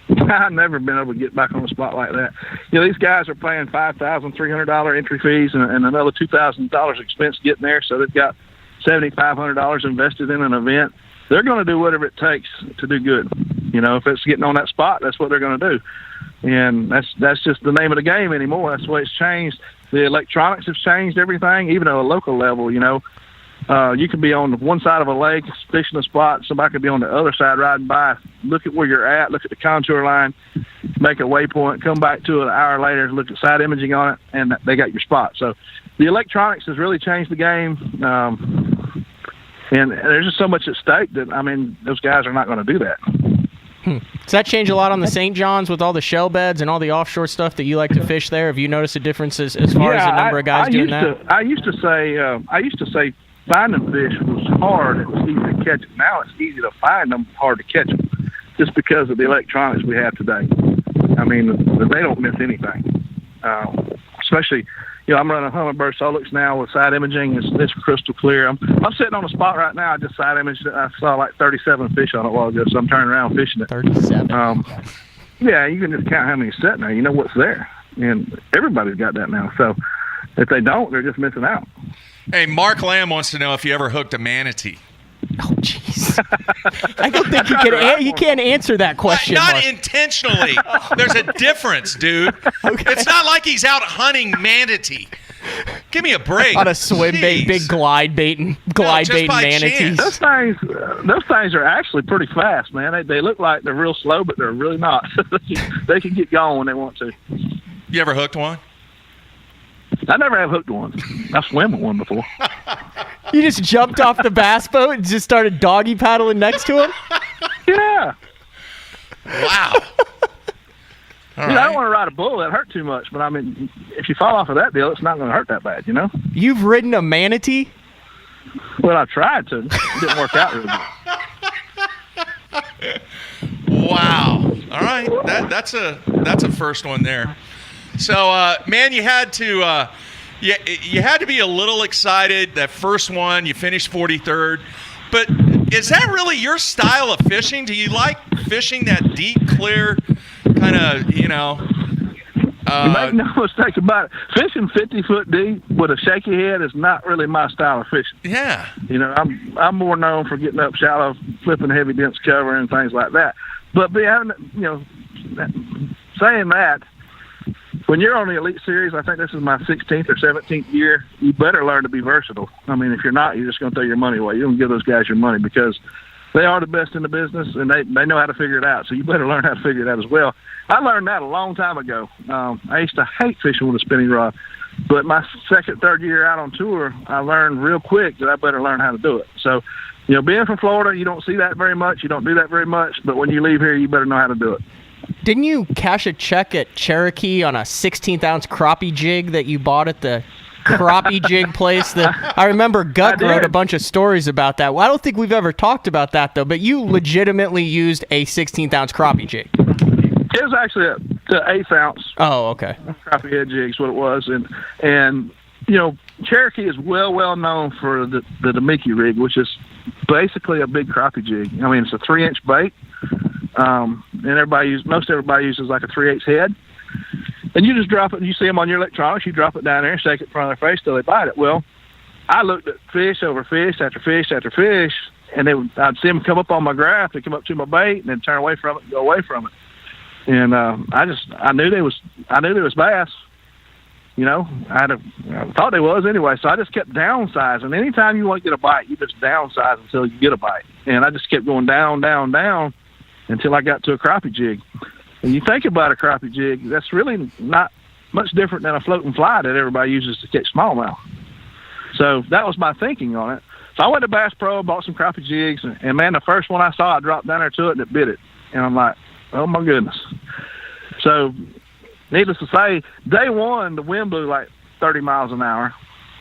I've never been able to get back on a spot like that. These guys are paying $5,300 entry fees and another $2,000 expense getting there, so they've got $7,500 invested in an event. They're going to do whatever it takes to do good. If it's getting on that spot, that's what they're going to do. And that's just the name of the game anymore. That's the way it's changed. The electronics have changed everything, even at a local level. You could be on one side of a lake fishing a spot. Somebody could be on the other side riding by. Look at where you're at. Look at the contour line. Make a waypoint. Come back to it an hour later. Look at side imaging on it, and they got your spot. So the electronics has really changed the game. And there's just so much at stake that, those guys are not going to do that. Does that change a lot on the St. John's with all the shell beds and all the offshore stuff that you like to fish there? Have you noticed a difference as far as the number of guys doing that? I used to say finding fish was hard. It was easy to catch them. Now it's easy to find them, hard to catch them, just because of the electronics we have today. They don't miss anything. Especially, I'm running Humminbird Solix now with side imaging. It's crystal clear. I'm sitting on a spot right now. I just side imaged it. I saw like 37 fish on it a while ago, so I'm turning around fishing it. 37. Yeah, you can just count how many's sitting there. You know what's there. And everybody's got that now. So if they don't, they're just missing out. Hey, Mark Lamb wants to know if you ever hooked a manatee. Oh, jeez. I don't think you can't answer that question. Not Mark. Intentionally. There's a difference, dude. Okay. It's not like he's out hunting manatee. Give me a break. On a swim bait, big glide bait manatees. Those things are actually pretty fast, man. They look like they're real slow, but they're really not. They can get going when they want to. You ever hooked one? I never have hooked one. I've swam with one before. You just jumped off the bass boat and just started doggy paddling next to him? Yeah. Wow. I don't want to ride a bull. That hurt too much. But, if you fall off of that deal, it's not going to hurt that bad, You've ridden a manatee? Well, I tried to. It didn't work out really good. Wow. All right. That's a first one there. So, man, you had to be a little excited. That first one, you finished 43rd. But is that really your style of fishing? Do you like fishing that deep, clear kind of, make no mistake about it. Fishing 50-foot deep with a shaky head is not really my style of fishing. Yeah. I'm more known for getting up shallow, flipping heavy, dense cover and things like that. But saying that, when you're on the Elite Series, I think this is my 16th or 17th year, you better learn to be versatile. If you're not, you're just going to throw your money away. You don't give those guys your money because they are the best in the business, and they know how to figure it out. So you better learn how to figure it out as well. I learned that a long time ago. I used to hate fishing with a spinning rod. But my second, third year out on tour, I learned real quick that I better learn how to do it. So, being from Florida, you don't see that very much. You don't do that very much. But when you leave here, you better know how to do it. Didn't you cash a check at Cherokee on a 16th-ounce crappie jig that you bought at the crappie jig place that I remember Guck wrote a bunch of stories about that. Well, I don't think we've ever talked about that though, but you legitimately used a 16th ounce crappie jig. It was actually the 1/8 ounce. Oh, okay. Crappie head jig's what it was, and you know, Cherokee is well known for the Demiki rig, which is basically a big crappie jig. I mean, it's a 3-inch bait, and most everybody uses like a 3/8 head. And you just drop it, and you see them on your electronics. You drop it down there and shake it in front of their face till they bite it. Well, I looked at fish over fish after fish after fish, and I'd see them come up on my graph. They come up to my bait, and then turn away from it and go away from it. And I knew they was bass. You know, I thought they was anyway. So I just kept downsizing. Anytime you want to get a bite, you just downsize until you get a bite. And I just kept going down until I got to a crappie jig. And you think about a crappie jig, that's really not much different than a floating fly that everybody uses to catch smallmouth. So that was my thinking on it. So I went to Bass Pro, bought some crappie jigs, and man, the first one I saw, I dropped down there to it and it bit it. And I'm like, oh my goodness. So needless to say, day one, the wind blew like 30 miles an hour,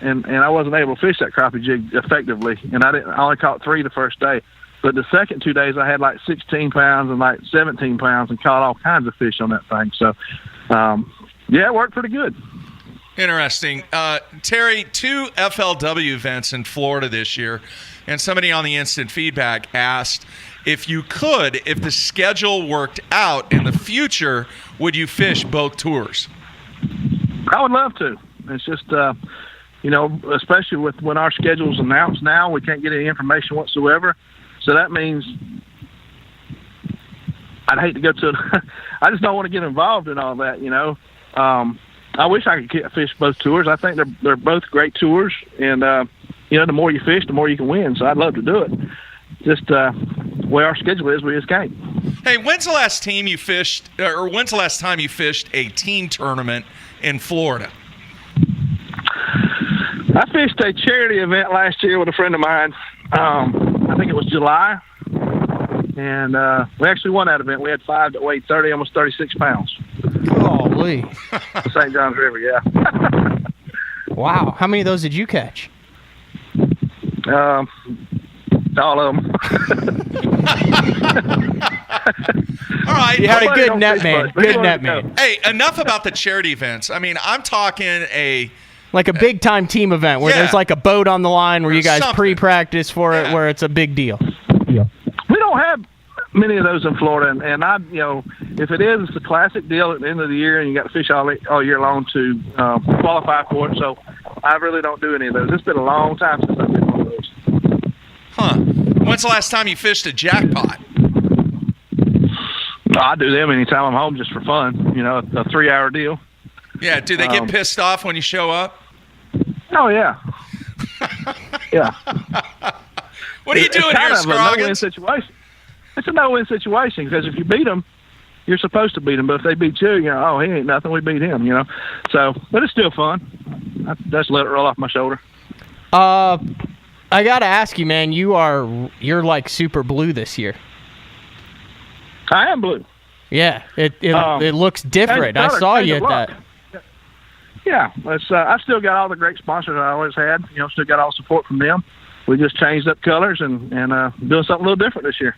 and I wasn't able to fish that crappie jig effectively. And I only caught 3 the first day. But the second 2 days, I had like 16 pounds and like 17 pounds and caught all kinds of fish on that thing. So, yeah, it worked pretty good. Interesting. Terry, 2 FLW events in Florida this year, and somebody on the instant feedback asked if the schedule worked out in the future, would you fish both tours? I would love to. It's just, you know, especially when our schedule's announced now, we can't get any information whatsoever. So that means I'd hate to go to I just don't want to get involved in all that, you know. I wish I could fish both tours. I think they're both great tours, and you know, the more you fish, the more you can win. So I'd love to do it. Just the way our schedule is, we just can't. Hey, when's the last time you fished a team tournament in Florida? I fished a charity event last year with a friend of mine. I think it was July, and we actually won that event. We had 5 that weighed 30, almost 36 pounds. Holy. The St. Johns River, yeah. Wow. How many of those did you catch? All of them. All right. You had a good net man. Good net man. Hey, enough about the charity events. I mean, I'm talking like a big-time team event where there's like a boat on the line where you guys pre-practice for it, where it's a big deal. Yeah. We don't have many of those in Florida, and I, you know, if it is, it's a classic deal at the end of the year, and you got to fish all year long to qualify for it. So I really don't do any of those. It's been a long time since I've been one of those. Huh? When's the last time you fished a jackpot? I do them anytime I'm home just for fun. You know, a 3-hour deal. Yeah. Do they get pissed off when you show up? Oh yeah. Yeah. What are you doing here, Scroggins? It's a no-win situation. It's a no-win situation because if you beat them, you're supposed to beat them. But if they beat you, you know, oh, he ain't nothing. We beat him. You know. So, but it's still fun. I just let it roll off my shoulder. I gotta ask you, man. You're like super blue this year. I am blue. Yeah, it looks different. I saw you at that. Yeah, I've still got all the great sponsors I always had. You know, still got all support from them. We just changed up colors and doing something a little different this year.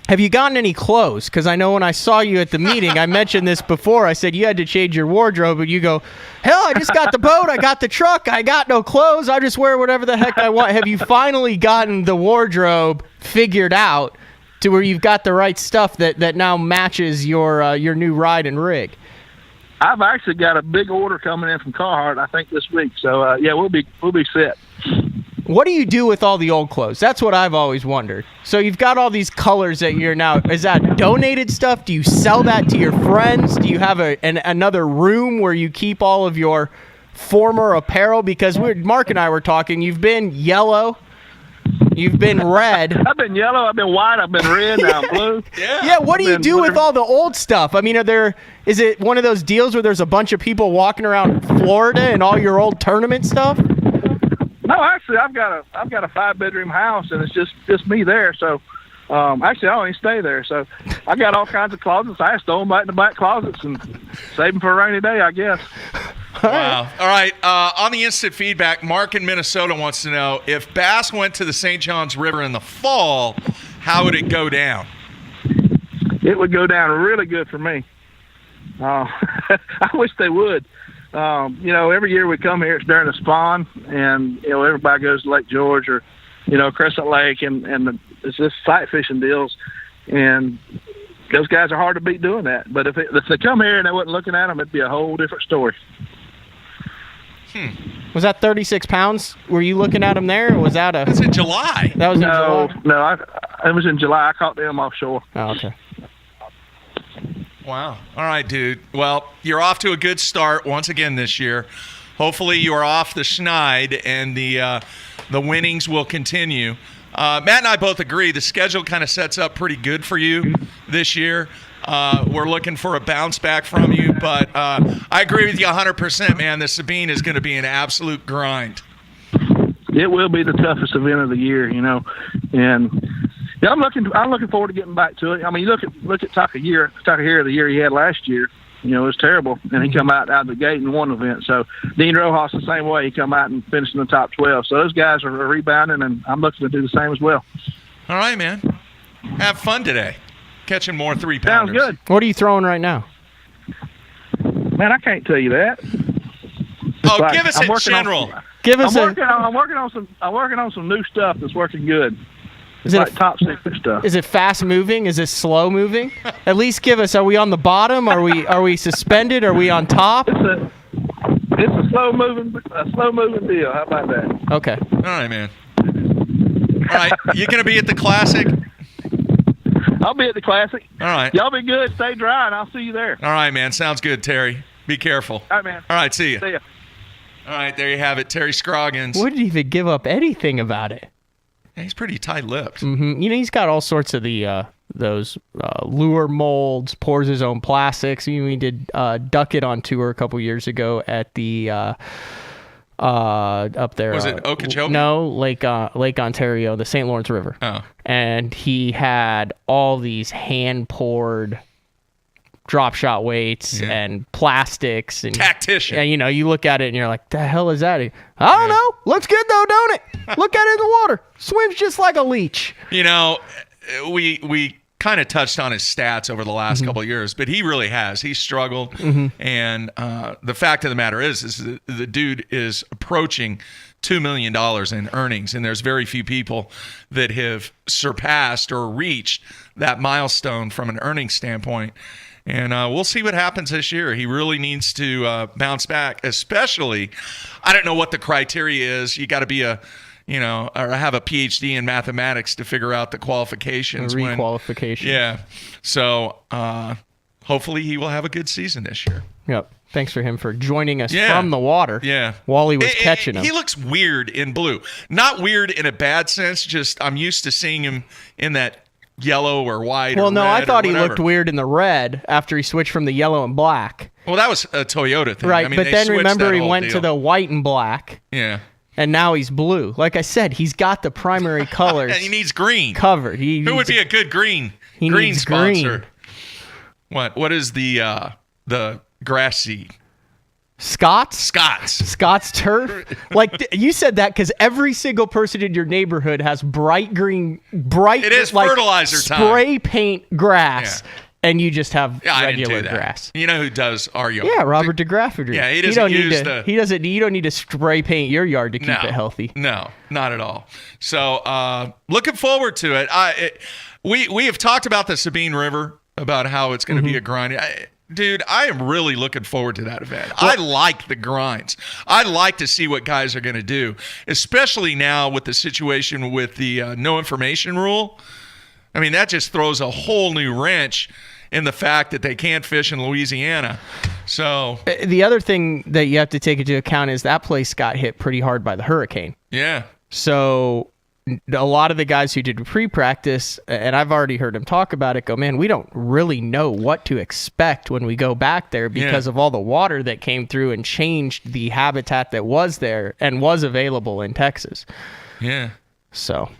Have you gotten any clothes? Because I know when I saw you at the meeting, I mentioned this before. I said you had to change your wardrobe, and you go, hell, I just got the boat, I got the truck, I got no clothes, I just wear whatever the heck I want. Have you finally gotten the wardrobe figured out to where you've got the right stuff that now matches your new ride and rig? I've actually got a big order coming in from Carhartt, I think, this week. So, yeah, we'll be set. What do you do with all the old clothes? That's what I've always wondered. So you've got all these colors that you're now. Is that donated stuff? Do you sell that to your friends? Do you have another room where you keep all of your former apparel? Because Mark and I were talking. You've been yellow. You've been red. I've been yellow. I've been white. I've been red. Now I'm blue. Yeah. What do you do with all the old stuff? I memean, is it one of those deals where there's a bunch of people walking around Florida and all your old tournament stuff? No, actually, I've got a 5-bedroom house, and it's just me there. So Actually, I don't even stay there, so I got all kinds of closets. I just throw them back in the back closets and save them for a rainy day, I guess. Wow. All right. On the instant feedback, Mark in Minnesota wants to know, if bass went to the St. Johns River in the fall, how would it go down? It would go down really good for me. I wish they would. Every year we come here, it's during the spawn, and, everybody goes to Lake George or, Crescent Lake, and it's just sight fishing deals. And those guys are hard to beat doing that. But if they come here and they wasn't looking at them, it'd be a whole different story. Was that 36 pounds? Were you looking at them there, or was that That's in July. That was in July? No, it was in July. I caught them offshore. Oh, okay. Wow. All right, dude. Well, you're off to a good start once again this year. Hopefully you are off the schneid and the winnings will continue. Matt and I both agree the schedule kind of sets up pretty good for you this year. We're looking for a bounce back from you, but I agree with you 100%, man. The Sabine is going to be an absolute grind. It will be the toughest event of the year, and I'm looking forward to getting back to it. I mean, look at Taka here, the year he had last year. It was terrible, and he come out of the gate in one event. So Dean Rojas the same way. He come out and finished in the top 12. So those guys are rebounding, and I'm looking to do the same as well. All right, man. Have fun today. Catching more 3-pounders. Sounds good. What are you throwing right now? Man, I can't tell you that. Give us a general. I'm working on some new stuff that's working good. Is it top secret stuff? Is it fast moving? Is it slow moving? At least give us. Are we on the bottom? Are we suspended? Are we on top? It's a slow moving deal. How about that? Okay. All right, man. All right, you gonna be at the Classic? I'll be at the Classic. All right. Y'all be good. Stay dry, and I'll see you there. All right, man. Sounds good, Terry. Be careful. All right, man. All right, see you. See ya. All right, there you have it, Terry Scroggins. Wouldn't even give up anything about it. Yeah, he's pretty tight-lipped. Mm-hmm. He's got all sorts of those lure molds, pours his own plastics. We did Duck It on tour a couple years ago at the up there. Was it Okeechobee? No, Lake Ontario, the St. Lawrence River. Oh. And he had all these hand-poured drop shot weights and plastics and tactician. And you look at it and you're like, the hell is that? I don't know. Looks good though, don't it? Look at it in the water. Swims just like a leech. We kind of touched on his stats over the last couple of years, but he really has. He's struggled. And the fact of the matter is the dude is approaching $2 million in earnings, and there's very few people that have surpassed or reached that milestone from an earnings standpoint. And we'll see what happens this year. He really needs to bounce back, especially, I don't know what the criteria is. You got to be or have a PhD in mathematics to figure out the qualifications. Requalification. Yeah. So hopefully he will have a good season this year. Yep. Thanks for him for joining us from the water. Yeah. While he was catching him. He looks weird in blue. Not weird in a bad sense. Just I'm used to seeing him in that yellow or white. Well, or no, red I thought or he whatever. looked weird in the red after he switched from the yellow and black. Well, that was a Toyota thing. Right, I mean, but they then switched remember that he whole went deal. to the white and black. Yeah. And now he's blue. Like I said, he's got the primary colors. And he needs green. Covered. Who would be a good green sponsor? What is the grass seed? Scott's turf. Like you said that because every single person in your neighborhood has bright green. It is like fertilizer time. Spray paint grass, and you just have I didn't regular do that. grass. You know who does our yard? Yeah, Robert DeGrafford. Yeah, he doesn't use You don't need to spray paint your yard to keep it healthy. No, not at all. So looking forward to it. We have talked about the Sabine River, about how it's going to be a grind. Dude, I am really looking forward to that event. I like the grinds. I like to see what guys are going to do, especially now with the situation with the no information rule. I mean, that just throws a whole new wrench in the fact that they can't fish in Louisiana. So the other thing that you have to take into account is that place got hit pretty hard by the hurricane. Yeah. So a lot of the guys who did pre-practice, and I've already heard them talk about it, go, man, we don't really know what to expect when we go back there because of all the water that came through and changed the habitat that was there and was available in Texas. Yeah. So.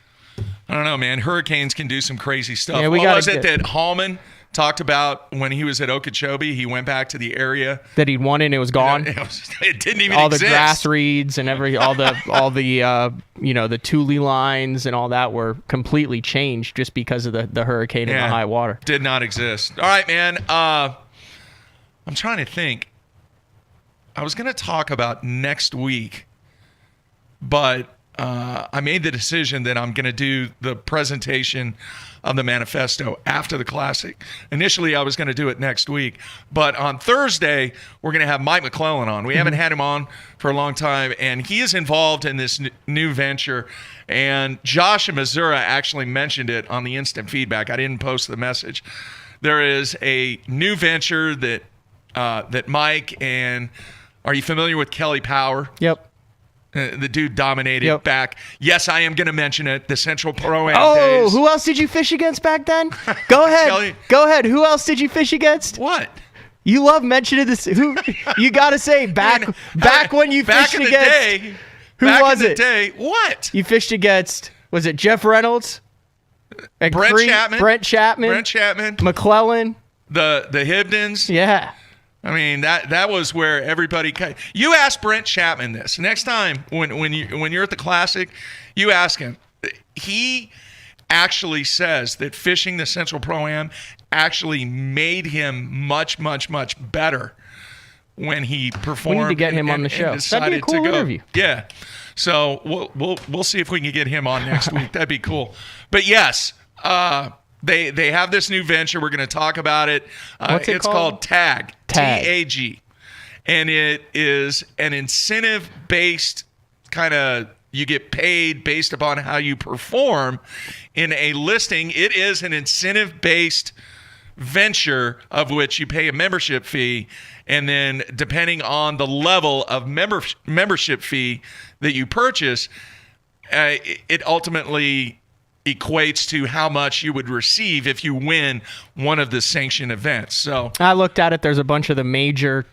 All I don't know, man. Hurricanes can do some crazy stuff. Yeah, what was it that Hallman talked about when he was at Okeechobee? He went back to the area that he'd won and it was gone. It didn't even all exist. The grass reeds and all the the Thule lines and all that were completely changed just because of the hurricane and the high water. Did not exist. All right, man. I'm trying to think. I was going to talk about next week, but I made the decision that I'm going to do the presentation of the manifesto after the Classic. Initially, I was going to do it next week, but on Thursday, we're going to have Mike McClellan on. We haven't had him on for a long time, and he is involved in this new venture, and Josh in Missouri actually mentioned it on the instant feedback. I didn't post the message. There is a new venture that Mike and... Are you familiar with Kelly Power? Yep. The dude dominated back. Yes, I am going to mention it. The Central Pro-Am days. days. Who else did you fish against back then? Go ahead. Kelly. Go ahead. Who else did you fish against? What? You love mentioning this. Who? You got to say back when you fished against. Day, who was it? What? You fished against? Was it Jeff Reynolds? Brent Chapman. McClellan. The Hibdens. Yeah. I mean, that was where everybody. You ask Brent Chapman this next time when you're at the Classic. You ask him. He actually says that fishing the Central Pro-Am actually made him much, much, much better when he performed. We need to get him on the show. That'd be a cool interview. Yeah. So we'll see if we can get him on next week. That'd be cool. But yes. They have this new venture. We're going to talk about it. What's it called TAG. TAG. And it is an incentive-based kind of, you get paid based upon how you perform in a listing. It is an incentive-based venture of which you pay a membership fee. And then depending on the level of membership fee that you purchase, it ultimately equates to how much you would receive if you win one of the sanctioned events. So I looked at it. There's a bunch of the major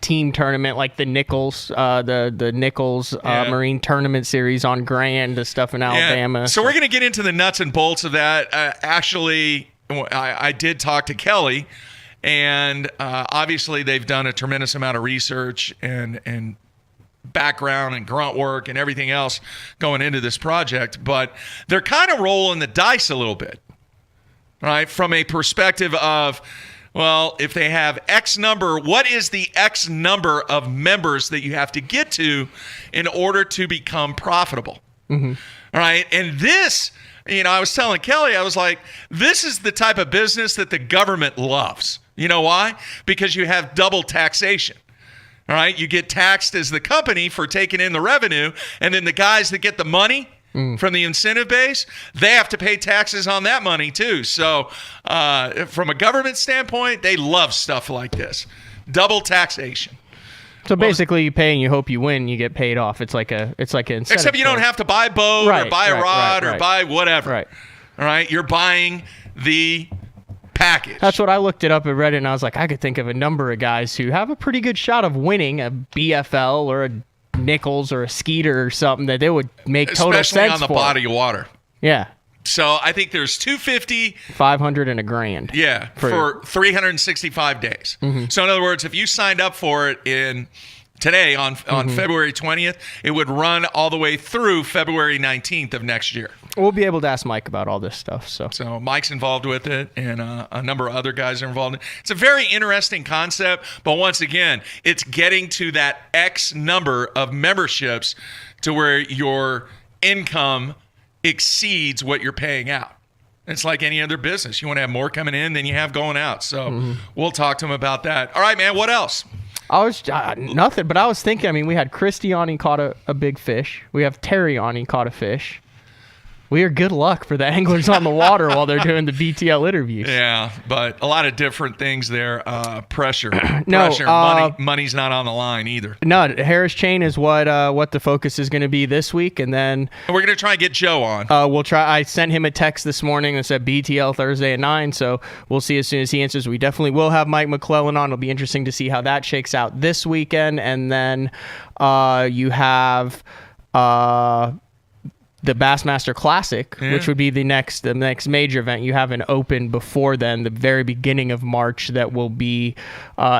team tournament, like the Nichols, the Nichols Marine Tournament Series on Grand, the stuff in Alabama. So we're going to get into the nuts and bolts of that. Actually, I did talk to Kelly, and obviously they've done a tremendous amount of research and background and grunt work and everything else going into this project, but they're kind of rolling the dice a little bit, right? From a perspective of, well, if they have X number, what is the X number of members that you have to get to in order to become profitable? Mm-hmm. All right. And this, I was telling Kelly, I was like, this is the type of business that the government loves. You know why? Because you have double taxation. All right, you get taxed as the company for taking in the revenue, and then the guys that get the money from the incentive base, they have to pay taxes on that money too. So from a government standpoint, they love stuff like this. Double taxation. So basically, you pay and you hope you win, you get paid off. It's like an incentive. Except you don't have to buy a boat or buy a rod or buy whatever. Right. All right, you're buying the package. That's what I looked it up and read it, and I was like, I could think of a number of guys who have a pretty good shot of winning a BFL or a Nichols or a Skeeter or something that they would make total sense for. Especially on the body of water. Yeah. So I think there's 250, 500, and $1,000. Yeah, for 365 days. Mm-hmm. So in other words, if you signed up for it today on February 20th, it would run all the way through February 19th of next year. We'll be able to ask Mike about all this stuff. So Mike's involved with it, and a number of other guys are involved. It's a very interesting concept, but once again, it's getting to that X number of memberships to where your income exceeds what you're paying out. It's like any other business. You want to have more coming in than you have going out. So we'll talk to him about that. All right, man, what else? I was nothing, but I was thinking, we had Christy on, he caught a big fish. We have Terry on, he caught a fish. We are good luck for the anglers on the water while they're doing the BTL interviews. Yeah, but a lot of different things there. Pressure. Money's not on the line either. No, Harris Chain is what the focus is going to be this week, and then we're going to try and get Joe on. We'll try. I sent him a text this morning that said BTL Thursday at 9, so we'll see as soon as he answers. We definitely will have Mike McClellan on. It'll be interesting to see how that shakes out this weekend, and then you have the Bassmaster Classic, which would be the next major event. You have an open before then, the very beginning of March, that will be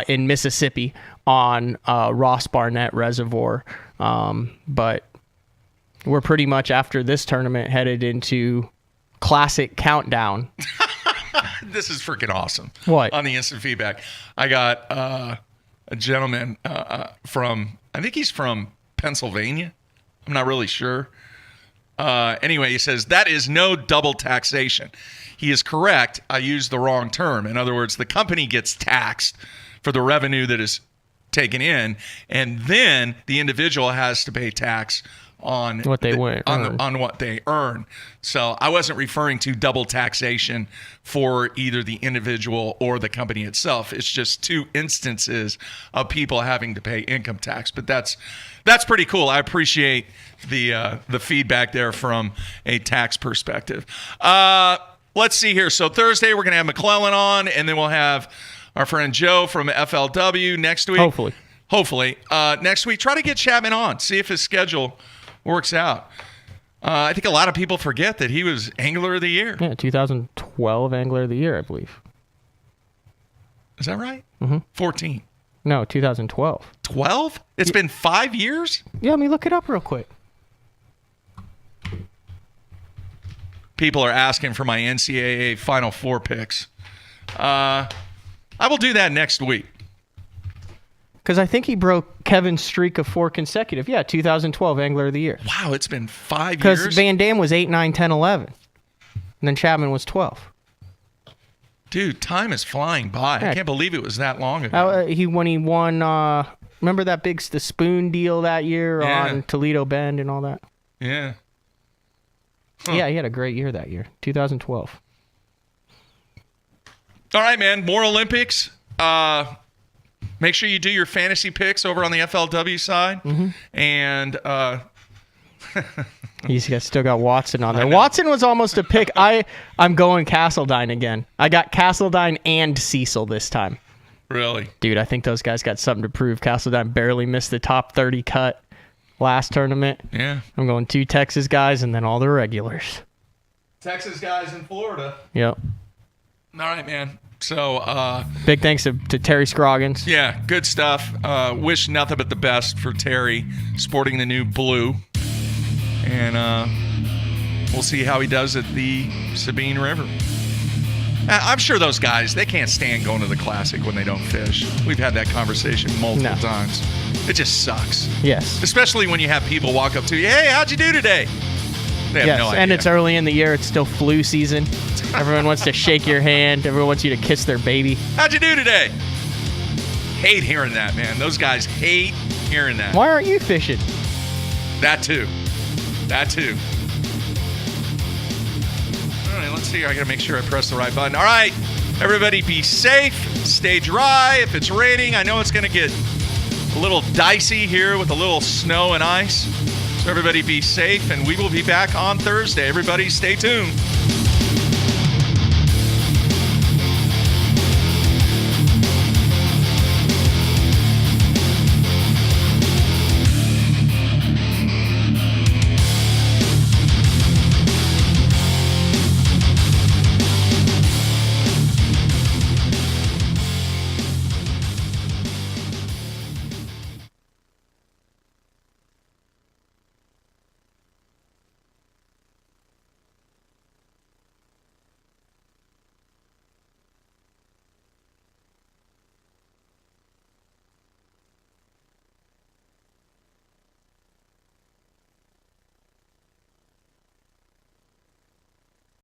in Mississippi on Ross Barnett Reservoir. But we're pretty much, after this tournament, headed into Classic Countdown. This is freaking awesome. What? On the instant feedback, I got a gentleman from, I think he's from Pennsylvania. I'm not really sure. Anyway, he says, that is no double taxation. He is correct. I used the wrong term. In other words, the company gets taxed for the revenue that is taken in, and then the individual has to pay tax on what they on what they earn. So I wasn't referring to double taxation for either the individual or the company itself. It's just two instances of people having to pay income tax. But that's pretty cool. I appreciate the feedback there from a tax perspective. Let's see here. So Thursday we're going to have McClellan on, and then we'll have our friend Joe from FLW next week. Hopefully. Next week, try to get Chapman on. See if his schedule works out. I think a lot of people forget that he was Angler of the Year. Yeah, 2012 Angler of the Year, I believe. Is that right? Mm-hmm. 14. No, 2012. 12? It's been 5 years? Yeah, let me look it up real quick. People are asking for my NCAA Final Four picks. I will do that next week. Because I think he broke Kevin's streak of 4 consecutive. Yeah, 2012 Angler of the Year. Wow, it's been 5 years. Because Van Dam was 8, 9, 10, 11. And then Chapman was 12. Dude, time is flying by. Yeah. I can't believe it was that long ago. When he won, remember that big the spoon deal that year on Toledo Bend and all that? Yeah. Huh. Yeah, he had a great year that year, 2012. All right, man. More Olympics. Make sure you do your fantasy picks over on the FLW side. Mm-hmm. And he's still got Watson on there. Watson was almost a pick. I'm going Castledine again. I got Castledine and Cecil this time. Really? Dude, I think those guys got something to prove. Castledine barely missed the top 30 cut last tournament. Yeah. I'm going 2 Texas guys and then all the regulars. Texas guys in Florida. Yep. All right, man. So big thanks to Terry Scroggins. Yeah, good stuff. Wish nothing but the best for Terry sporting the new blue. And we'll see how he does at the Sabine River. I'm sure those guys, they can't stand going to the Classic when they don't fish. We've had that conversation multiple times. It just sucks. Yes. Especially when you have people walk up to you, hey, how'd you do today? They have no idea. And it's early in the year. It's still flu season. Everyone wants to shake your hand. Everyone wants you to kiss their baby. How'd you do today? Hate hearing that, man. Those guys hate hearing that. Why aren't you fishing? That too. All right, let's see. I got to make sure I press the right button. All right, everybody be safe. Stay dry. If it's raining, I know it's going to get a little dicey here with a little snow and ice. So everybody be safe, and we will be back on Thursday. Everybody stay tuned.